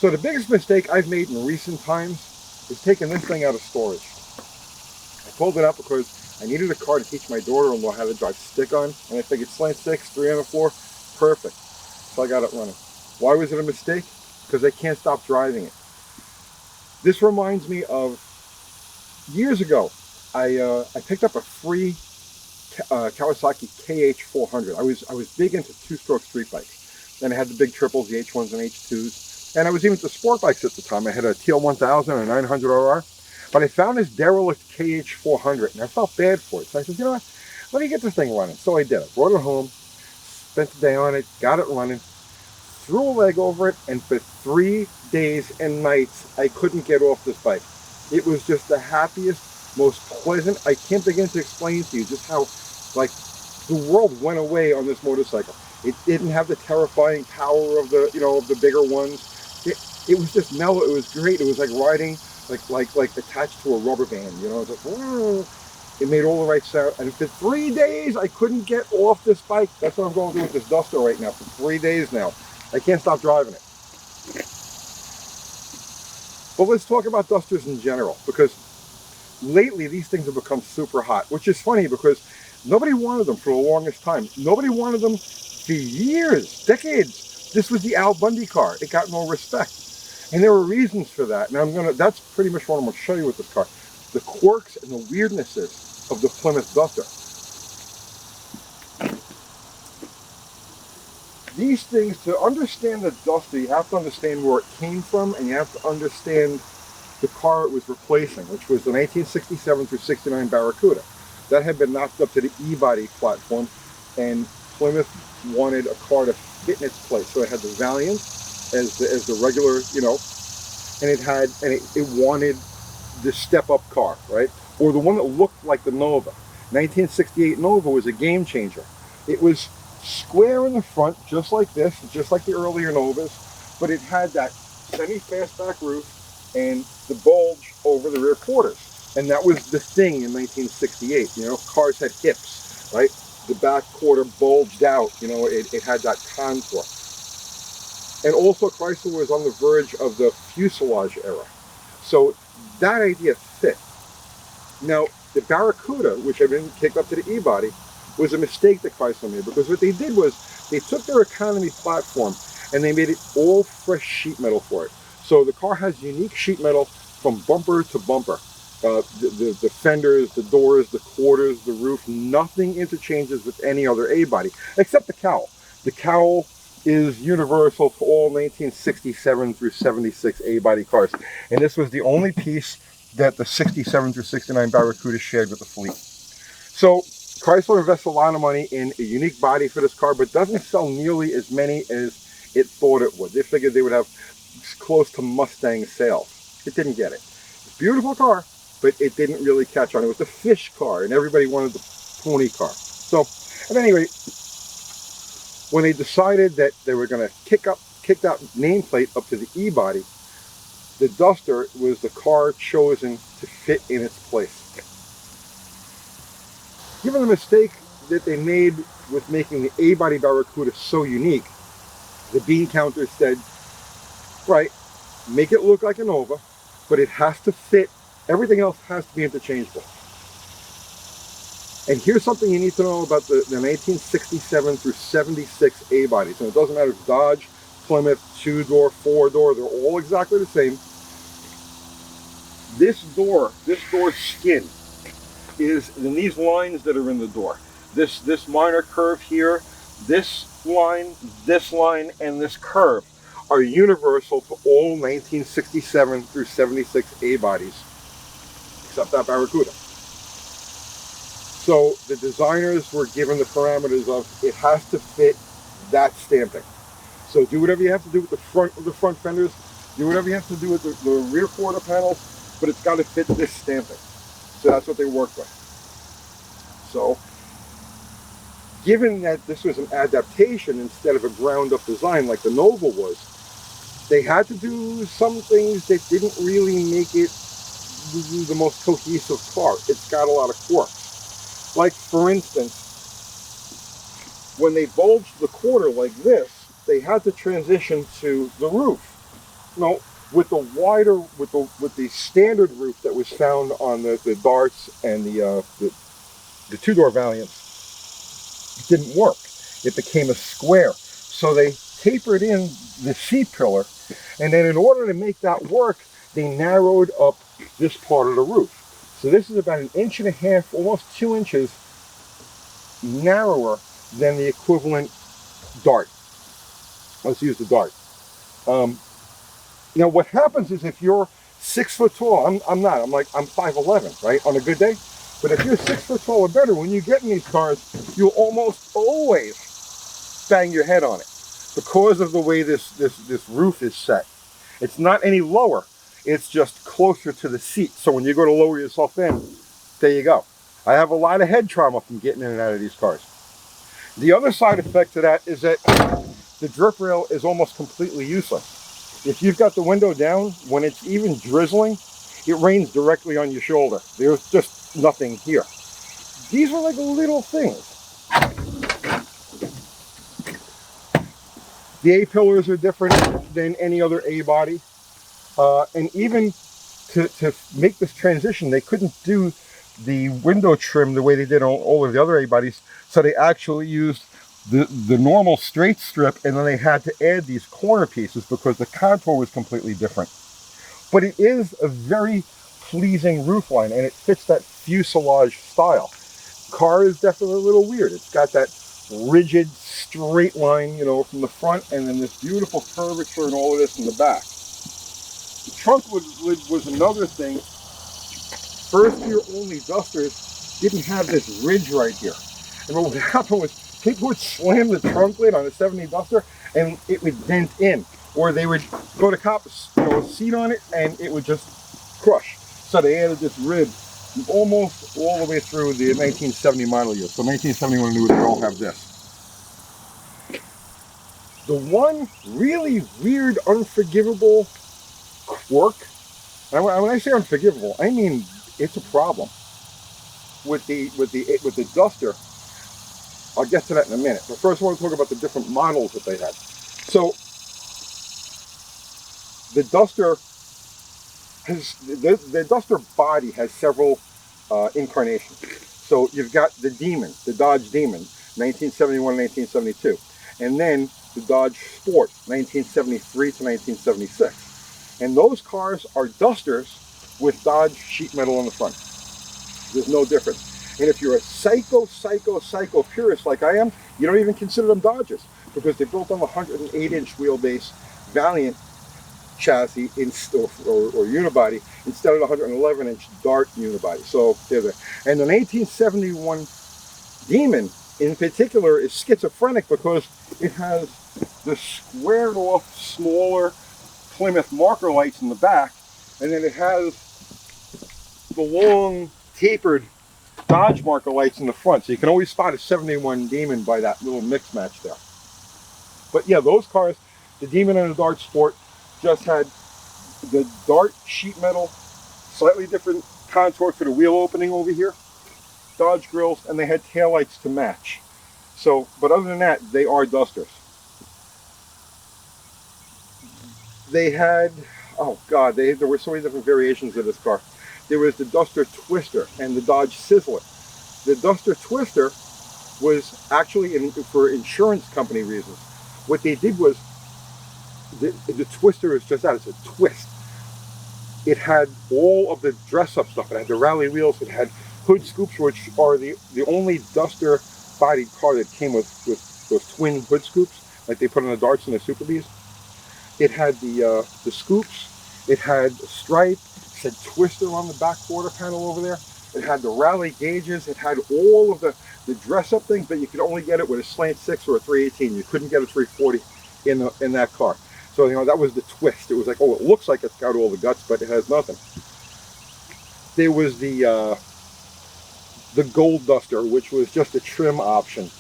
So the biggest mistake I've made in recent times is taking this thing out of storage. I pulled it out because I needed a car to teach my daughter-in-law how to drive stick-on, and I figured slant six, 3 on the floor, perfect. So I got it running. Why was it a mistake? Because I can't stop driving it. This reminds me of years ago. I picked up a free Kawasaki KH400. I was big into two-stroke street bikes. Then I had the big triples, the H1s and H2s, and I was even into sport bikes at the time. I had a TL1000 and a 900RR, but I found this derelict KH400, and I felt bad for it. So I said, you know what? Let me get this thing running. So I did. I brought it home, spent the day on it, got it running, threw a leg over it, and for 3 days and nights, I couldn't get off this bike. It was just the happiest, most pleasant. I can't begin to explain to you just how, like, the world went away on this motorcycle. It didn't have the terrifying power of the, of the bigger ones. It was just mellow. It was great. It was like riding, like attached to a rubber band. It was like, whoa. It made all the right sound. And for 3 days, I couldn't get off this bike. That's what I'm going through with this Duster right now for 3 days now. I can't stop driving it. But let's talk about Dusters in general, because lately these things have become super hot, which is funny because nobody wanted them for the longest time. Nobody wanted them for years, decades. This was the Al Bundy car. It got no respect. And there were reasons for that. And that's pretty much what I'm going to show you with this car. The quirks and the weirdnesses of the Plymouth Duster. These things, to understand the Duster, you have to understand where it came from, and you have to understand the car it was replacing, which was the 1967 through 69 Barracuda. That had been knocked up to the E-body platform, and Plymouth wanted a car to fit in its place. So it had the Valiant as the regular, and it wanted the step-up car, right? Or the one that looked like the Nova. 1968 Nova was a game changer. It was square in the front, just like this, just like the earlier Novas, but it had that semi-fastback roof and the bulge over the rear quarters. And that was the thing in 1968. Cars had hips, right? The back quarter bulged out. It had that contour. And also Chrysler was on the verge of the fuselage era. So that idea fit. Now, the Barracuda, which had been kicked up to the E-body, was a mistake that Chrysler made, because what they did was they took their economy platform and they made it all fresh sheet metal for it. So the car has unique sheet metal from bumper to bumper. The fenders, the doors, the quarters, the roof, nothing interchanges with any other A-body, except the cowl. The cowl is universal to all 1967 through 76 A-body cars. And this was the only piece that the 67 through 69 Barracuda shared with the fleet. So Chrysler invests a lot of money in a unique body for this car, but doesn't sell nearly as many as it thought it would. They figured they would have close to Mustang sales. It didn't get it. It's a beautiful car, but it didn't really catch on. It was the fish car, and everybody wanted the pony car. So, at any rate, when they decided that they were going to kick that nameplate up to the E-body, the Duster was the car chosen to fit in its place. Given the mistake that they made with making the A-body Barracuda so unique, the bean counter said, right, make it look like a Nova, but it has to fit. Everything else has to be interchangeable. And here's something you need to know about the 1967 through 76 A-bodies. And it doesn't matter if it's Dodge, Plymouth, 2-door, 4-door, they're all exactly the same. This door's skin is in these lines that are in the door. This minor curve here, this line, and this curve are universal to all 1967 through 76 A-bodies, except that Barracuda. So the designers were given the parameters of it has to fit that stamping. So do whatever you have to do with the front fenders, do whatever you have to do with the rear quarter panels, but it's got to fit this stamping. So that's what they worked with. So, given that this was an adaptation instead of a ground-up design like the Nova was, they had to do some things that didn't really make it the most cohesive car. It's got a lot of quirks. Like, for instance, when they bulged the quarter like this, they had to transition to the roof. No, with the wider, with the standard roof that was found on the Darts and the two-door Valiants, it didn't work. It became a square. So they tapered in the C-pillar, and then in order to make that work, they narrowed up this part of the roof. So this is about 1.5 inches, almost 2 inches narrower than the equivalent Dart. Let's use the Dart. Now what happens is if you're 6 foot tall, I'm not, I'm 5'11", right, on a good day. But if you're 6 foot tall or better, when you get in these cars, you'll almost always bang your head on it because of the way this roof is set. It's not any lower, it's just closer to the seat. So when you go to lower yourself in, there you go. I have a lot of head trauma from getting in and out of these cars. The other side effect to that is that the drip rail is almost completely useless. If you've got the window down, when it's even drizzling, it rains directly on your shoulder. There's just nothing here. These are like little things. The A-pillars are different than any other A-body. And even to make this transition, they couldn't do the window trim the way they did on all of the other A-bodies. So they actually used the normal straight strip, and then they had to add these corner pieces because the contour was completely different. But it is a very pleasing roof line, and it fits that fuselage style. Car is definitely a little weird. It's got that rigid straight line, you know, from the front, and then this beautiful curvature and all of this in the back. The trunk lid was another thing. First year only Dusters didn't have this ridge right here. And what would happen was people would slam the trunk lid on a 70 Duster and it would dent in. Or they would go to cop a seat on it and it would just crush. So they added this rib almost all the way through the 1970 model year. So 1971 new, they all have this. The one really weird, unforgivable quirk, and when I say unforgivable, I mean it's a problem with the Duster. I'll get to that in a minute. But first I want to talk about the different models that they had. So the Duster has, the Duster body has several incarnations. So you've got the Demon, the Dodge Demon, 1971, 1972. And then the Dodge Sport, 1973 to 1976. And those cars are Dusters with Dodge sheet metal on the front. There's no difference. And if you're a psycho purist like I am, you don't even consider them Dodgers because they're built on a 108-inch wheelbase Valiant chassis or unibody instead of the 111-inch Dart unibody. So they're there. And the 1971 Demon in particular is schizophrenic because it has the squared off smaller Plymouth marker lights in the back, and then it has the long tapered Dodge marker lights in the front. So you can always spot a 71 Demon by that little mix match there. But yeah, those cars, the Demon and the Dart Sport, just had the Dart sheet metal, slightly different contour for the wheel opening over here, Dodge grills, and they had taillights to match. So, but other than that, they are Dusters. They had, oh God, there were so many different variations of this car. There was the Duster Twister and the Dodge Sizzler. The Duster Twister was actually for insurance company reasons. What they did was, the Twister is just that, it's a twist. It had all of the dress-up stuff. It had the rally wheels, it had hood scoops, which are the only Duster bodied car that came with those twin hood scoops, like they put on the Darts and the Super Bs. It had the scoops, it had stripe, it had Twister on the back quarter panel over there. It had the rally gauges, it had all of the dress-up things, but you could only get it with a slant 6 or a 318. You couldn't get a 340 in that car. So, you know, that was the twist. It was like, oh, it looks like it's got all the guts, but it has nothing. There was the Gold Duster, which was just a trim option.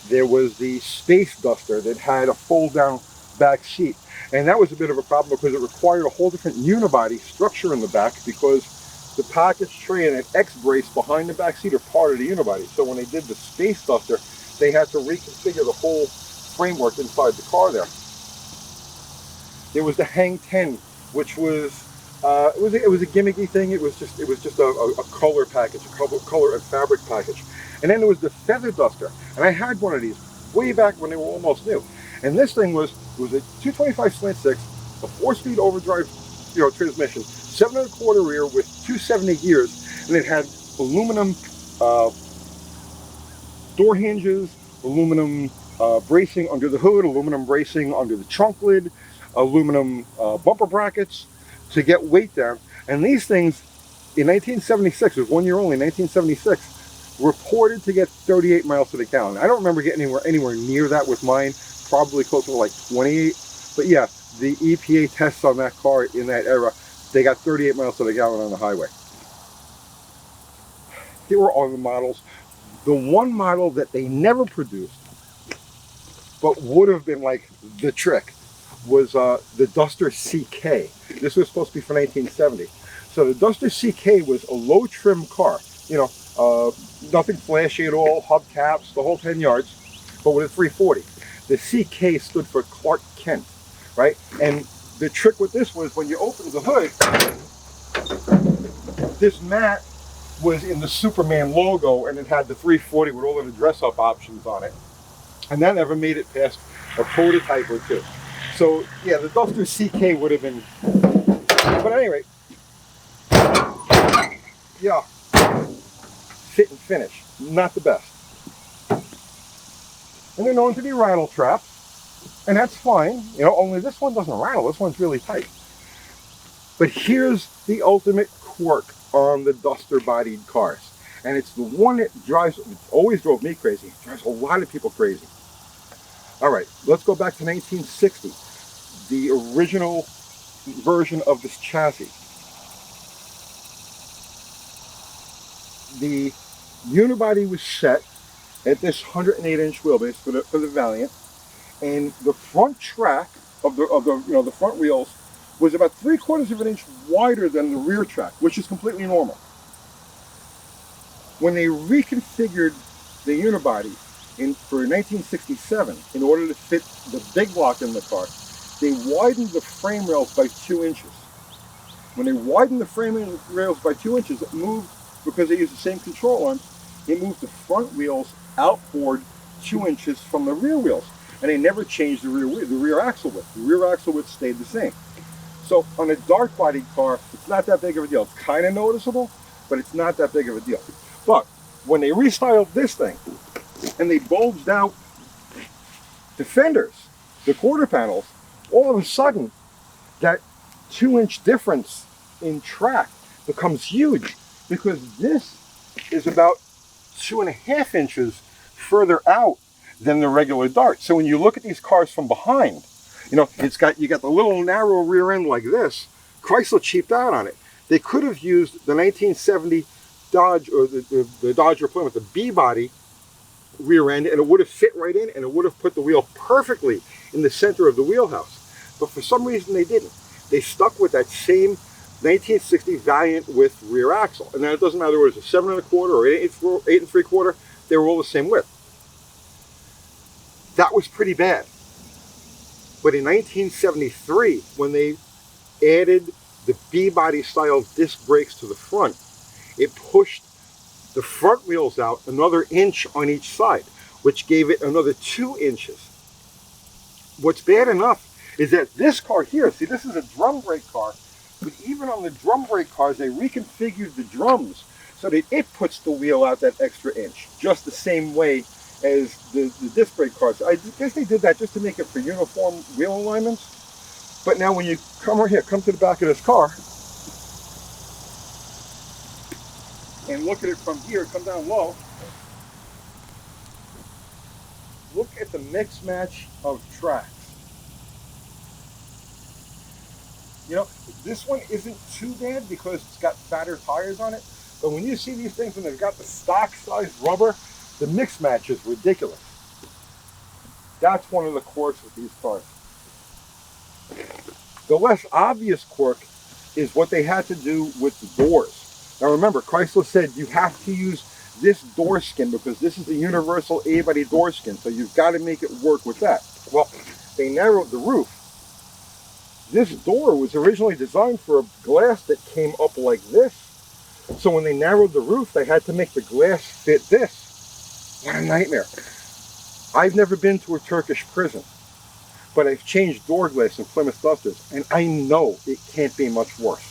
There was the Space Duster that had a fold-down back seat. And that was a bit of a problem because it required a whole different unibody structure in the back because the package tray and an X-brace behind the back seat are part of the unibody. So when they did the Space Duster, they had to reconfigure the whole framework inside the car there. There was the Hang 10, which was it was a gimmicky thing. It was just a color package, a color and fabric package. And then there was the Feather Duster, and I had one of these way back when they were almost new. And this thing was a 225 slant six, a 4-speed overdrive, transmission, 7 1/4 rear with 270 gears, and it had aluminum door hinges, aluminum bracing under the hood, aluminum bracing under the trunk lid, aluminum bumper brackets to get weight down. And these things in 1976, it was 1 year only, 1976, reported to get 38 miles to the gallon. I don't remember getting anywhere near that with mine, probably closer to like 28. But yeah, the EPA tests on that car in that era, they got 38 miles to the gallon on the highway. Here were other models. The one model that they never produced, but would have been like the trick, was the Duster CK. This was supposed to be for 1970. So the Duster CK was a low trim car, nothing flashy at all, hubcaps, the whole 10 yards, but with a 340. The CK stood for Clark Kent, right? And the trick with this was when you open the hood, this mat was in the Superman logo, and it had the 340 with all of the dress-up options on it. And that never made it past a prototype or two. So yeah, the Duster CK would have been, but anyway, yeah, fit and finish, not the best. And they're known to be rattle traps, and that's fine. Only this one doesn't rattle. This one's really tight. But here's the ultimate quirk on the Duster-bodied cars, and it's the one that always drove me crazy. It drives a lot of people crazy. All right, let's go back to 1960, the original version of this chassis. The unibody was set at this 108-inch wheelbase for the Valiant, and the front track of the front wheels was about 3/4 of an inch wider than the rear track, which is completely normal. When they reconfigured the unibody for 1967, in order to fit the big block in the car, they widened the frame rails by 2 inches. When they widened the frame rails by 2 inches, it moved, because they used the same control arms, it moved the front wheels outboard 2 inches from the rear wheels. And they never changed the rear axle width. The rear axle width stayed the same. So on a dark-bodied car, it's not that big of a deal. It's kind of noticeable, but it's not that big of a deal. But when they restyled this thing, and they bulged out the fenders, the quarter panels, all of a sudden, that 2-inch difference in track becomes huge, because this is about 2.5 inches further out than the regular Dart. So when you look at these cars from behind, you got the little narrow rear end like this. Chrysler cheaped out on it. They could have used the 1970 Dodge, or the Dodge or Plymouth, the B-body rear end, and it would have fit right in, and it would have put the wheel perfectly in the center of the wheelhouse. But for some reason they didn't. They stuck with that same 1960 Valiant with rear axle. And now it doesn't matter whether it's a 7 1/4 or 8 3/4, they were all the same width. That was pretty bad. But in 1973, when they added the B-body style disc brakes to the front, it pushed the front wheels out another inch on each side, which gave it another 2 inches. What's bad enough is that this car here, see, this is a drum brake car, but even on the drum brake cars, they reconfigured the drums so that it puts the wheel out that extra inch, just the same way as the disc brake cars. I guess they did that just to make it for uniform wheel alignments. But now when you come right here, come to the back of this car, and look at it from here, come down low, look at the mix match of tracks. This one isn't too bad because it's got fatter tires on it, but when you see these things and they've got the stock size rubber, the mix match is ridiculous. That's one of the quirks with these cars. The less obvious quirk is what they had to do with the doors. Now remember, Chrysler said you have to use this door skin because this is the universal A-body door skin, so you've got to make it work with that. Well, they narrowed the roof. This door was originally designed for a glass that came up like this. So when they narrowed the roof, they had to make the glass fit this. What a nightmare. I've never been to a Turkish prison, but I've changed door glass in Plymouth Dusters, and I know it can't be much worse.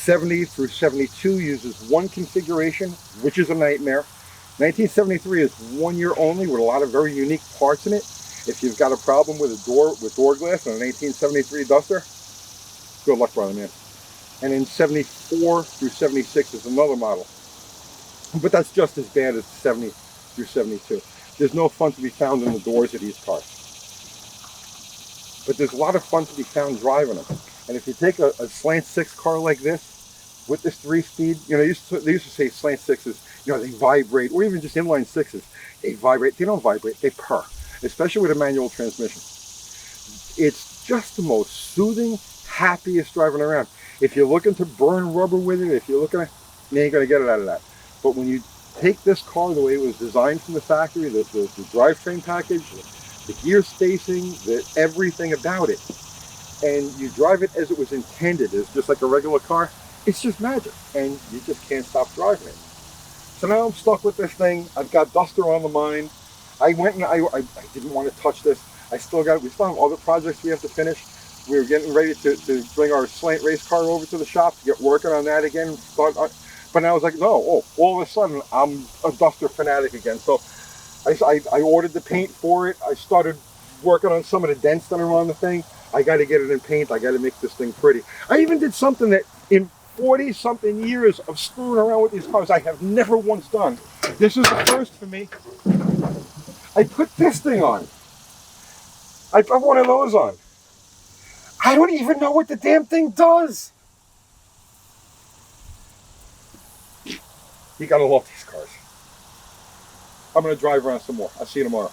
70 through 72 uses one configuration, which is a nightmare. 1973 is 1 year only with a lot of very unique parts in it. If you've got a problem with door glass in a 1973 Duster, good luck, brother man. And in 74 through 76 is another model. But that's just as bad as 70 through 72. There's no fun to be found in the doors of these cars. But there's a lot of fun to be found driving them. And if you take a slant 6 car like this, with this 3-speed, you know, they used to say slant 6s, you know, they vibrate, or even just inline 6s, they vibrate. They don't vibrate, they purr, especially with a manual transmission. It's just the most soothing, happiest driving around. If you're looking to burn rubber with it, if you're looking at, you ain't gonna get it out of that. But when you take this car the way it was designed from the factory, the drivetrain package, the gear spacing, everything about it, and you drive it as it was intended, as just like a regular car, it's just magic, and you just can't stop driving it. So now I'm stuck with this thing. I've got Duster on the mind. I went and I didn't want to touch this. We still have other projects we have to finish. We were getting ready to bring our slant race car over to the shop to get working on that again. But I was like, no, all of a sudden I'm a Duster fanatic again. So I ordered the paint for it. I started working on some of the dents that are on the thing. I got to get it in paint. I got to make this thing pretty. I even did something that in 40-something years of screwing around with these cars I have never once done. This is the first for me. I put this thing on. I put one of those on. I don't even know what the damn thing does. You gotta love these cars. I'm gonna drive around some more. I'll see you tomorrow.